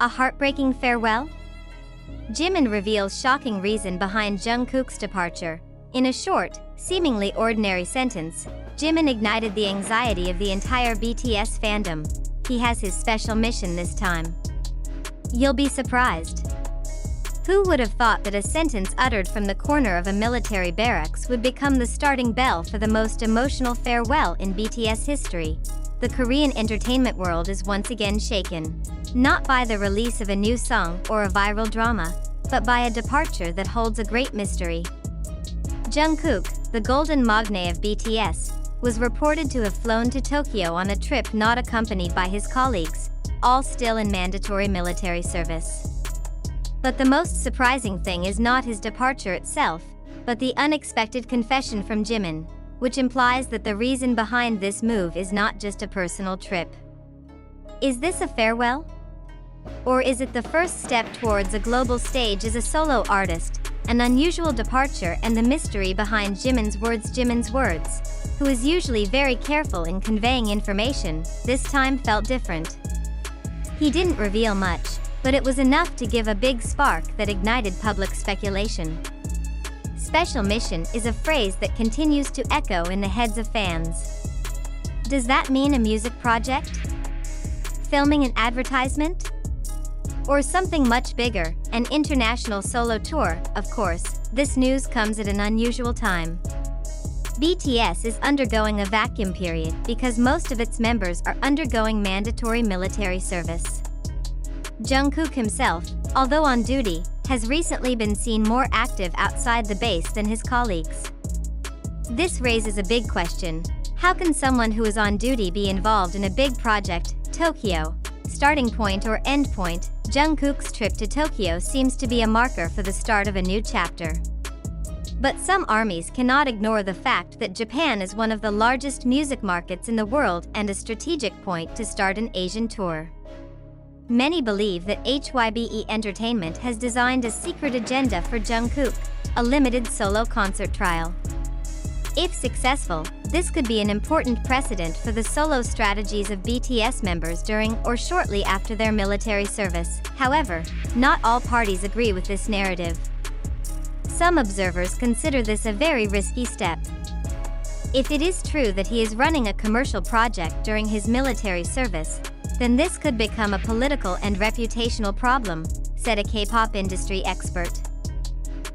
A heartbreaking farewell? Jimin reveals shocking reason behind Jungkook's departure. In a short, seemingly ordinary sentence, Jimin ignited the anxiety of the entire BTS fandom. He has his special mission this time. You'll be surprised. Who would have thought that a sentence uttered from the corner of a military barracks would become the starting bell for the most emotional farewell in BTS history? The Korean entertainment world is once again shaken. Not by the release of a new song or a viral drama, but by a departure that holds a great mystery. Jungkook, the golden magne of BTS, was reported to have flown to Tokyo on a trip not accompanied by his colleagues, all still in mandatory military service. But the most surprising thing is not his departure itself, but the unexpected confession from Jimin, which implies that the reason behind this move is not just a personal trip. Is this a farewell? Or is it the first step towards a global stage as a solo artist? An unusual departure and the mystery behind Jimin's words, who is usually very careful in conveying information, this time felt different. He didn't reveal much, but it was enough to give a big spark that ignited public speculation. Special mission is a phrase that continues to echo in the heads of fans. Does that mean a music project? Filming an advertisement? Or something much bigger, an international solo tour? Of course, this news comes at an unusual time. BTS is undergoing a vacuum period because most of its members are undergoing mandatory military service. Jungkook himself, although on duty, has recently been seen more active outside the base than his colleagues. This raises a big question. How can someone who is on duty be involved in a big project, Tokyo? Starting point or end point, Jungkook's trip to Tokyo seems to be a marker for the start of a new chapter. But some armies cannot ignore the fact that Japan is one of the largest music markets in the world and a strategic point to start an Asian tour. Many believe that HYBE Entertainment has designed a secret agenda for Jungkook, a limited solo concert trial. If successful, this could be an important precedent for the solo strategies of BTS members during or shortly after their military service. However, not all parties agree with this narrative. Some observers consider this a very risky step. If it is true that he is running a commercial project during his military service, then this could become a political and reputational problem, said a K-pop industry expert.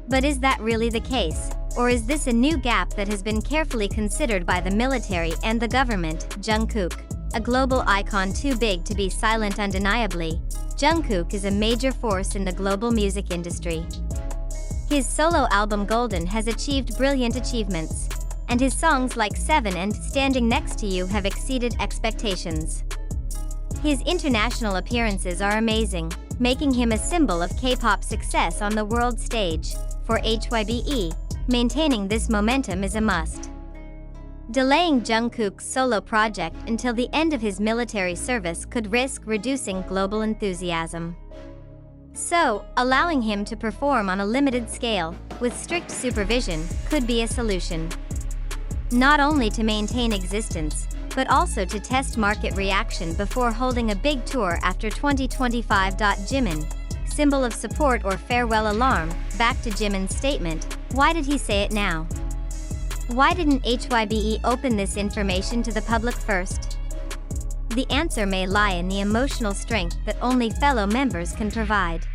But is that really the case, or is this a new gap that has been carefully considered by the military and the government? Jungkook, a global icon too big to be silent undeniably, Jungkook is a major force in the global music industry. His solo album Golden has achieved brilliant achievements, and his songs like Seven and Standing Next to You have exceeded expectations. His international appearances are amazing, making him a symbol of K-pop success on the world stage. For HYBE, maintaining this momentum is a must. Delaying Jungkook's solo project until the end of his military service could risk reducing global enthusiasm. So, allowing him to perform on a limited scale, with strict supervision, could be a solution. Not only to maintain existence, but also to test market reaction before holding a big tour after 2025. Jimin, symbol of support or farewell alarm. Back to Jimin's statement, why did he say it now? Why didn't HYBE open this information to the public first? The answer may lie in the emotional strength that only fellow members can provide.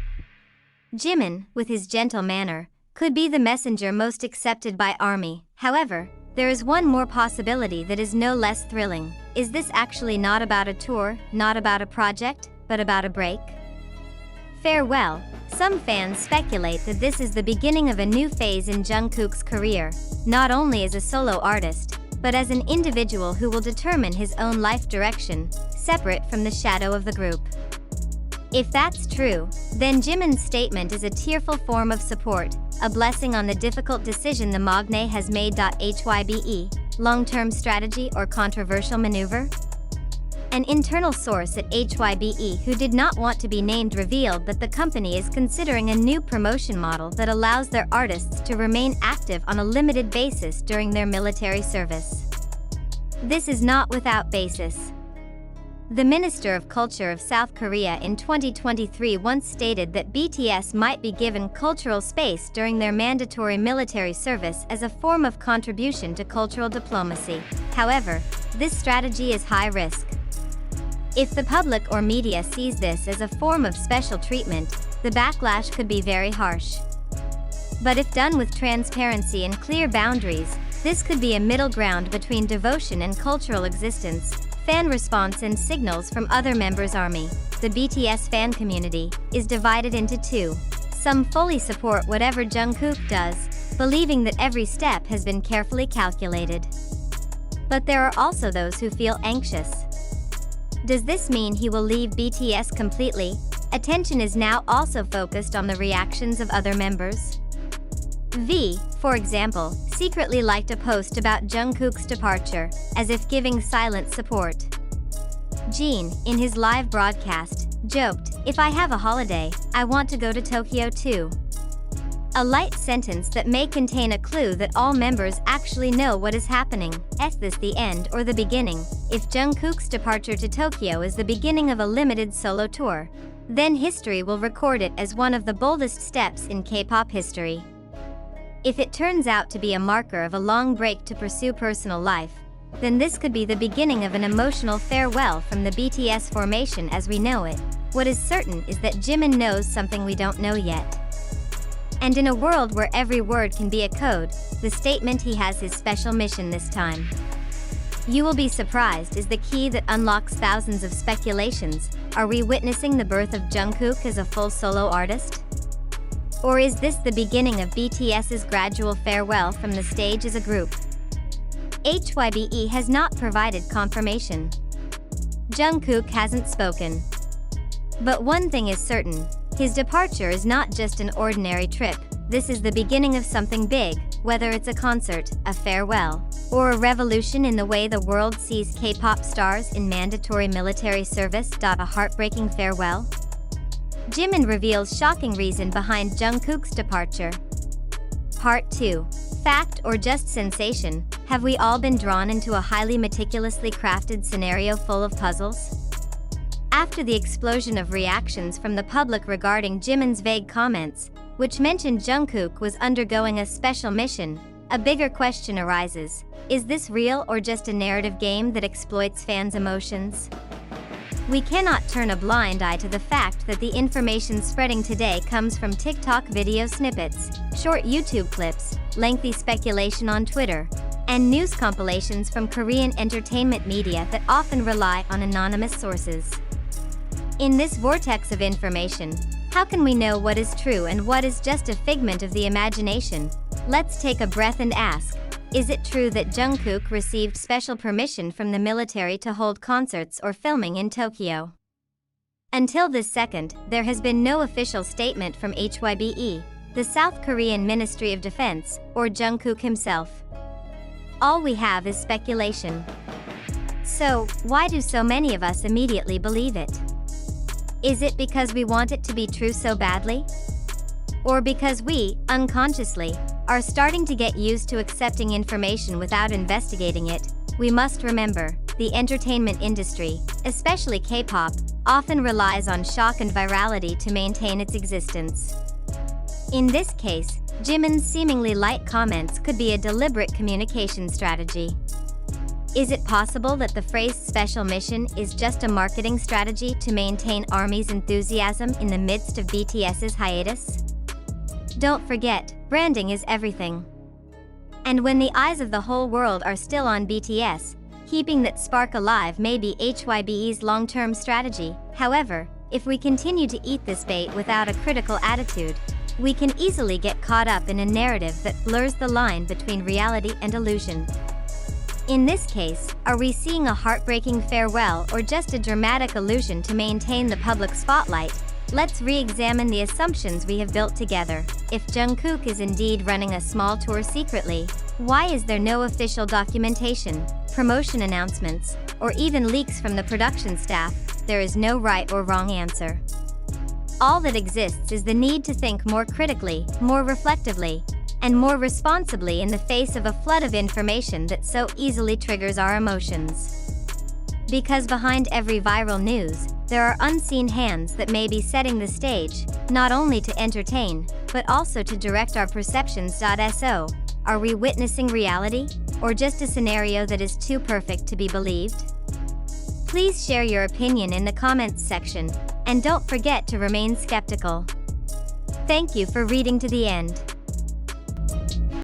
Jimin, with his gentle manner, could be the messenger most accepted by ARMY. However, there is one more possibility that is no less thrilling. Is this actually not about a tour, not about a project, but about a break? Farewell. Some fans speculate that this is the beginning of a new phase in Jungkook's career, not only as a solo artist, but as an individual who will determine his own life direction, separate from the shadow of the group. If that's true, then Jimin's statement is a tearful form of support, a blessing on the difficult decision the magne has made. HYBE, long-term strategy or controversial maneuver? An internal source at HYBE who did not want to be named revealed that the company is considering a new promotion model that allows their artists to remain active on a limited basis during their military service. This is not without basis. The Minister of Culture of South Korea in 2023 once stated that BTS might be given cultural space during their mandatory military service as a form of contribution to cultural diplomacy. However, this strategy is high risk. If the public or media sees this as a form of special treatment, the backlash could be very harsh. But if done with transparency and clear boundaries, this could be a middle ground between devotion and cultural existence. Fan response and signals from other members' army. The BTS fan community is divided into two. Some fully support whatever Jungkook does, believing that every step has been carefully calculated. But there are also those who feel anxious. Does this mean he will leave BTS completely? Attention is now also focused on the reactions of other members. V, for example, secretly liked a post about Jungkook's departure, as if giving silent support. Jin, in his live broadcast, joked, "If I have a holiday, I want to go to Tokyo too." A light sentence that may contain a clue that all members actually know what is happening. Is this the end or the beginning? If Jungkook's departure to Tokyo is the beginning of a limited solo tour, then history will record it as one of the boldest steps in K-pop history. If it turns out to be a marker of a long break to pursue personal life, then this could be the beginning of an emotional farewell from the BTS formation as we know it. What is certain is that Jimin knows something we don't know yet. And in a world where every word can be a code, the statement "he has his special mission this time. You will be surprised" is the key that unlocks thousands of speculations. Are we witnessing the birth of Jungkook as a full solo artist? Or is this the beginning of BTS's gradual farewell from the stage as a group? HYBE has not provided confirmation. Jungkook hasn't spoken. But one thing is certain, his departure is not just an ordinary trip. This is the beginning of something big, whether it's a concert, a farewell, or a revolution in the way the world sees K-pop stars in mandatory military service. A heartbreaking farewell? Jimin reveals shocking reason behind Jungkook's departure. Part 2. Fact or just sensation? Have we all been drawn into a highly meticulously crafted scenario full of puzzles? After the explosion of reactions from the public regarding Jimin's vague comments, which mentioned Jungkook was undergoing a special mission, a bigger question arises. Is this real or just a narrative game that exploits fans' emotions? We cannot turn a blind eye to the fact that the information spreading today comes from TikTok video snippets, short YouTube clips, lengthy speculation on Twitter, and news compilations from Korean entertainment media that often rely on anonymous sources. In this vortex of information, how can we know what is true and what is just a figment of the imagination? Let's take a breath and ask. Is it true that Jungkook received special permission from the military to hold concerts or filming in Tokyo? Until this second, there has been no official statement from HYBE, the South Korean Ministry of Defense, or Jungkook himself. All we have is speculation. So, why do so many of us immediately believe it? Is it because we want it to be true so badly? Or because we, unconsciously, are starting to get used to accepting information without investigating it? We must remember, the entertainment industry, especially K-pop, often relies on shock and virality to maintain its existence. In this case, Jimin's seemingly light comments could be a deliberate communication strategy. Is it possible that the phrase "special mission" is just a marketing strategy to maintain ARMY's enthusiasm in the midst of BTS's hiatus? Don't forget, branding is everything. And when the eyes of the whole world are still on BTS, keeping that spark alive may be HYBE's long-term strategy. However, if we continue to eat this bait without a critical attitude, we can easily get caught up in a narrative that blurs the line between reality and illusion. In this case, are we seeing a heartbreaking farewell or just a dramatic illusion to maintain the public spotlight? Let's re-examine the assumptions we have built together. If Jungkook is indeed running a small tour secretly, why is there no official documentation, promotion announcements, or even leaks from the production staff? There is no right or wrong answer. All that exists is the need to think more critically, more reflectively, and more responsibly in the face of a flood of information that so easily triggers our emotions. Because behind every viral news, there are unseen hands that may be setting the stage, not only to entertain, but also to direct our perceptions. So, are we witnessing reality, or just a scenario that is too perfect to be believed? Please share your opinion in the comments section, and don't forget to remain skeptical. Thank you for reading to the end.